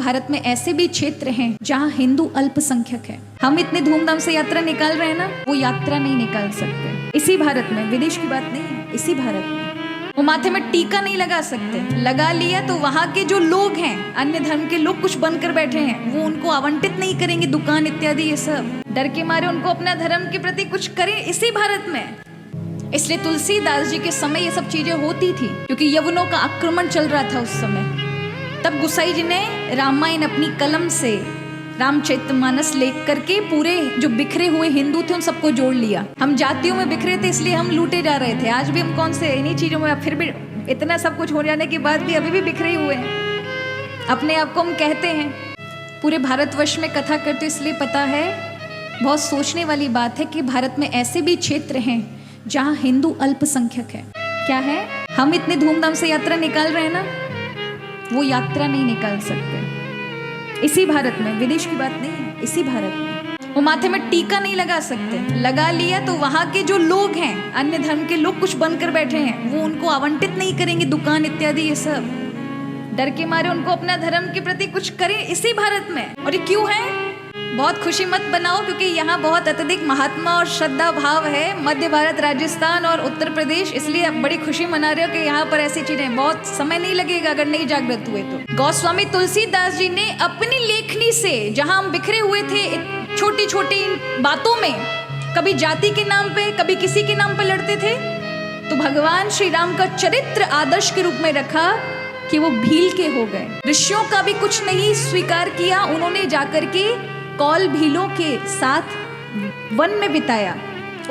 भारत में ऐसे भी क्षेत्र हैं जहां हिंदू अल्पसंख्यक है। हम इतने धूमधाम से यात्रा निकाल रहे हैं ना, वो यात्रा नहीं निकाल सकते इसी भारत में। विदेश की बात नहीं है, इसी भारत में। वो माथे में टीका नहीं लगा सकते, लगा लिया तो वहां के जो लोग हैं, अन्य धर्म के लोग कुछ बनकर बैठे हैं, वो उनको आवंटित नहीं करेंगे दुकान इत्यादि, ये सब डर के मारे उनको अपना धर्म के प्रति कुछ करें इसी भारत में। इसलिए तुलसीदास जी के समय ये सब चीजें होती थी, क्योंकि यवनों का आक्रमण चल रहा था उस समय। तब गुसाई जी ने रामायण अपनी कलम से, रामचरितमानस लिख करके पूरे जो बिखरे हुए हिंदू थे उन सबको जोड़ लिया। हम जातियों में बिखरे थे इसलिए हम लूटे जा रहे थे। आज भी हम कौन से इन्हीं चीजों में, फिर भी इतना सब कुछ हो जाने के बाद भी अभी भी बिखरे हुए हैं। अपने आप को हम कहते हैं पूरे भारतवर्ष में कथा करते, इसलिए पता है, बहुत सोचने वाली बात है कि भारत में ऐसे भी क्षेत्र हैं जहाँ हिंदू अल्पसंख्यक है। क्या है? हम इतने धूमधाम से यात्रा निकाल रहे हैं ना, वो यात्रा नहीं निकाल सकते इसी भारत में। विदेश की बात नहीं है, इसी भारत में। वो माथे में टीका नहीं लगा सकते, लगा लिया तो वहां के जो लोग हैं, अन्य धर्म के लोग कुछ बनकर बैठे हैं, वो उनको आवंटित नहीं करेंगे दुकान इत्यादि, ये सब डर के मारे उनको अपना धर्म के प्रति कुछ करें इसी भारत में। और ये क्यों है? बहुत खुशी मत बनाओ, क्योंकि यहाँ बहुत अत्यधिक महात्मा और श्रद्धा भाव है। मध्य भारत, राजस्थान और उत्तर प्रदेश, इसलिए आप बड़ी खुशी मना रहे हो कि यहाँ पर ऐसी चीजें। बहुत समय नहीं लगेगा अगर नहीं जागृत हुए तो। गोस्वामी तुलसीदास जी ने अपनी लेखनी से, जहाँ हम बिखरे हुए थे छोटी छोटी बातों में, कभी जाति के नाम पे, कभी किसी के नाम पे लड़ते थे, तो भगवान श्री राम का चरित्र आदर्श के रूप में रखा कि वो भील के हो गए। ऋषियों का भी कुछ नहीं स्वीकार किया, उन्होंने जाकर के कौल भीलों के साथ वन में बिताया,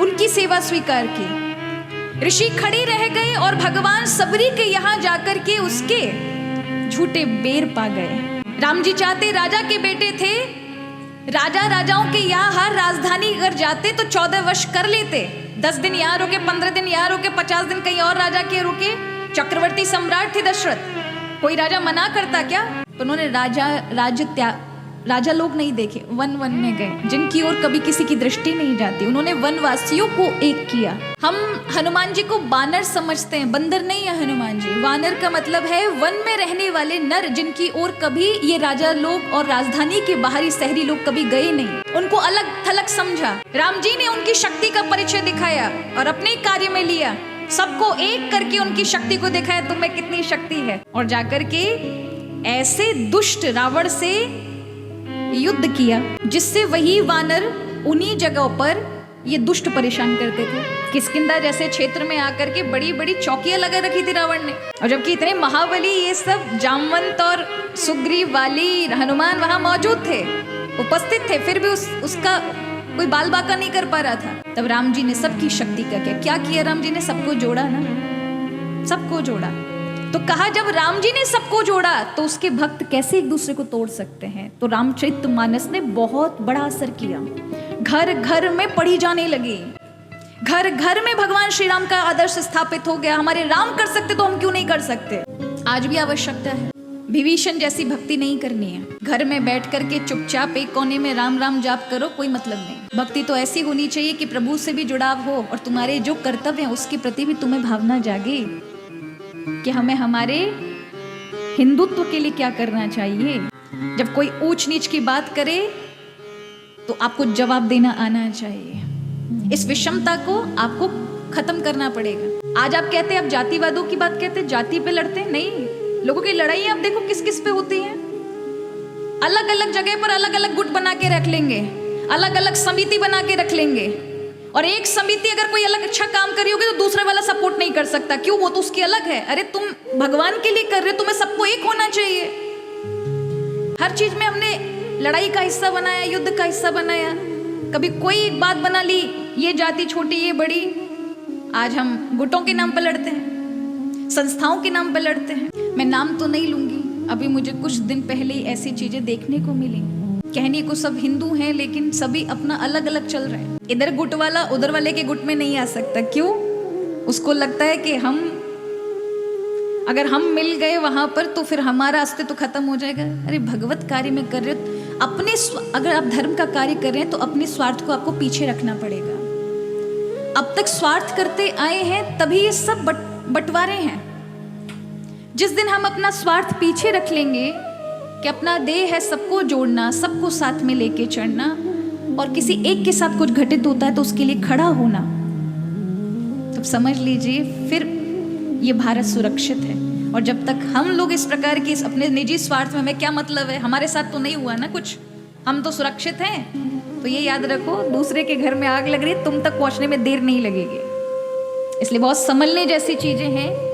उनकी सेवा स्वीकार की। ऋषि खड़े रह गए और भगवान सबरी के यहाँ जाकर के उसके झूठे बेर पा गए। राम जी चाहते राजा के बेटे थे, राजा राजाओं के यहाँ हर राजधानी अगर जाते तो 14 वर्ष कर लेते। 10 दिन यहाँ रुके, 15 दिन यहाँ रुके, 50 दिन कहीं और राजा के रुके। चक्रवर्ती सम्राट थे दशरथ, कोई राजा मना करता क्या? तो उन्होंने राजा लोग नहीं देखे, वन में गए, जिनकी ओर कभी किसी की दृष्टि नहीं जाती। उन्होंने वनवासियों को एक किया। हम हनुमान जी को बानर समझते हैं, बंदर नहीं है हनुमान जी। वानर का मतलब है वन में रहने वाले नर, जिनकी ओर कभी ये राजा लोग और राजधानी के बाहरी शहरी लोग कभी गए नहीं। उनको अलग थलग समझा। राम जी ने उनकी शक्ति का परिचय दिखाया और अपने कार्य में लिया। सबको एक करके उनकी शक्ति को दिखाया, तुम्हें कितनी शक्ति है। और जाकर के ऐसे दुष्ट रावण से युद्ध किया, जिससे वही वानर उन्हीं जगहों पर ये दुष्ट परेशान करते थे। किष्किंधा जैसे क्षेत्र में आकर के बड़ी बड़ी चौकियां लगा रखी थी रावण ने। और जबकि इतने महाबली ये सब जामवंत और सुग्रीव वाली हनुमान वहां मौजूद थे, उपस्थित थे, फिर भी उसका कोई बाल बाका नहीं कर पा रहा था। तब राम जी ने सबकी शक्ति का क्या किया? राम जी ने सबको जोड़ा ना, सबको जोड़ा। तो कहा जब राम जी ने सबको जोड़ा तो उसके भक्त कैसे एक दूसरे को तोड़ सकते हैं? तो रामचरितमानस ने बहुत बड़ा असर किया, घर घर में पढ़ी जाने लगी, घर घर में भगवान श्री राम का आदर्श स्थापित हो गया। हमारे राम कर सकते तो हम क्यों नहीं कर सकते? आज भी आवश्यकता है। विभीषण जैसी भक्ति नहीं करनी है, घर में बैठ करके चुपचाप एक कोने में राम राम जाप करो, कोई मतलब नहीं। भक्ति तो ऐसी होनी चाहिए कि प्रभु से भी जुड़ाव हो और तुम्हारे जो कर्तव्य है उसके प्रति भी तुम्हें भावना जागे कि हमें हमारे हिंदुत्व के लिए क्या करना चाहिए। जब कोई ऊंच नीच की बात करे तो आपको जवाब देना आना चाहिए। इस विषमता को आपको खत्म करना पड़ेगा। आज आप कहते हैं, आप जातिवादों की बात कहते हैं, जाति पे लड़ते हैं, नहीं। लोगों की लड़ाई आप देखो किस किस पे होती है। अलग अलग जगह पर अलग अलग गुट बना के रख लेंगे, अलग अलग समिति बना के रख लेंगे, और एक समिति अगर कोई अलग अच्छा काम करी होगी तो दूसरे वाला सपोर्ट नहीं कर सकता। क्यों? वो तो उसकी अलग है। अरे तुम भगवान के लिए कर रहे हो, तुम्हें सबको एक होना चाहिए। हर चीज में हमने लड़ाई का हिस्सा बनाया, युद्ध का हिस्सा बनाया। कभी कोई एक बात बना ली, ये जाति छोटी ये बड़ी। आज हम गुटों के नाम पर लड़ते हैं, संस्थाओं के नाम पर लड़ते हैं। मैं नाम तो नहीं लूंगी, अभी मुझे कुछ दिन पहले ही ऐसी चीजें देखने को मिली। कहने को सब हिंदू हैं लेकिन सभी अपना अलग अलग चल रहे हैं। इधर गुट वाला उधर वाले के गुट में नहीं आ सकता। क्यों? उसको लगता है कि अगर हम मिल गए वहां पर तो फिर हमारा अस्तित्व खत्म हो जाएगा। अरे भगवत कार्य में कर रहे हो, अपने अगर आप धर्म का कार्य कर रहे हैं तो अपने स्वार्थ को आपको पीछे रखना पड़ेगा। अब तक स्वार्थ करते आए हैं तभी ये सब बंटवारे हैं। जिस दिन हम अपना स्वार्थ पीछे रख लेंगे कि अपना देह है सबको जोड़ना, सबको साथ में लेके चढ़ना, और किसी एक के साथ कुछ घटित होता है तो उसके लिए खड़ा होना, तब समझ लीजिए फिर ये भारत सुरक्षित है। और जब तक हम लोग इस प्रकार की अपने निजी स्वार्थ में, हमें क्या मतलब है, हमारे साथ तो नहीं हुआ ना कुछ, हम तो सुरक्षित हैं, तो ये याद रखो दूसरे के घर में आग लग रही है, तुम तक पहुंचने में देर नहीं लगेगी। इसलिए बहुत संभलने जैसी चीजें हैं।